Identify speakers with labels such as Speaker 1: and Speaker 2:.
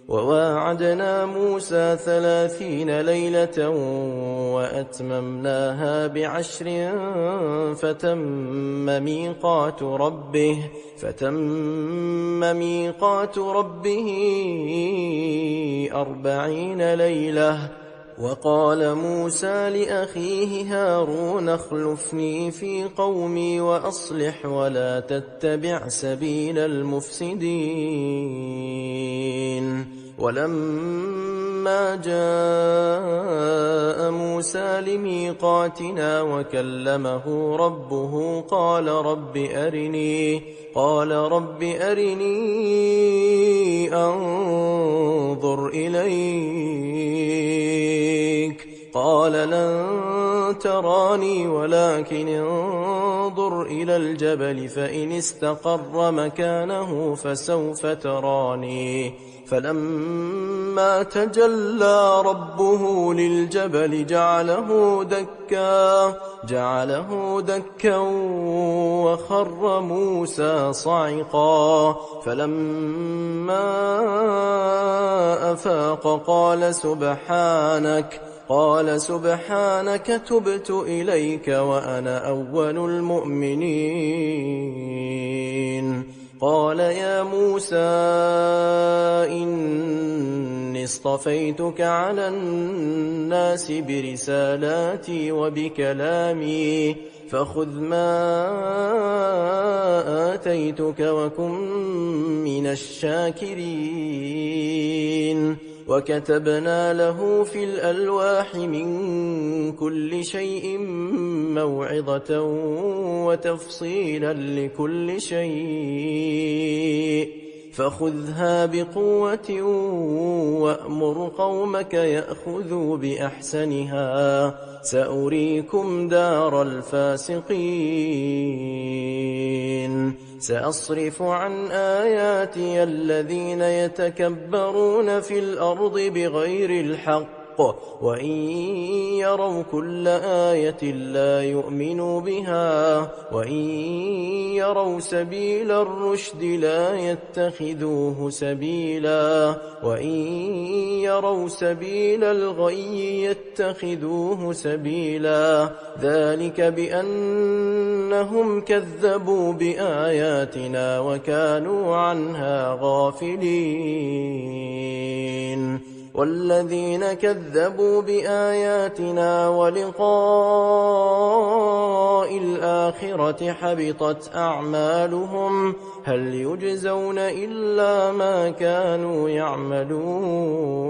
Speaker 1: وواعدنا موسى 30 ليلة وأتممناها ب10 فتم ميقات ربه 40 ليلة. وقال موسى لأخيه هارون اخلفني في قومي وأصلح ولا تتبع سبيل المفسدين. ولما جاء موسى لميقاتنا وكلمه ربه قال رب أرني أنظر إليك. قال لن تراني ولكن انظر إلى الجبل فإن استقر مكانه فسوف تراني. فلما تجلى ربه للجبل جعله دكا وخر موسى صعقا. فلما أفاق قال سبحانك تبت إليك وأنا أول المؤمنين. قال يا موسى إني اصطفيتك على الناس برسالاتي وبكلامي فخذ ما آتيتك وكن من الشاكرين. وكتبنا له في الألواح من كل شيء موعظة وتفصيلا لكل شيء فخذها بقوة وأمر قومك يأخذوا بأحسنها سأريكم دار الفاسقين. سأصرف عن آياتي الذين يتكبرون في الأرض بغير الحق وإن يروا كل آية لا يؤمنوا بها وإن يروا سبيل الرشد لا يتخذوه سبيلا وإن يروا سبيل الغي يتخذوه سبيلا. ذلك بأنهم كذبوا بآياتنا وكانوا عنها غافلين. والذين كذبوا بآياتنا ولقاء الآخرة حبطت أعمالهم هل يجزون إلا ما كانوا يعملون.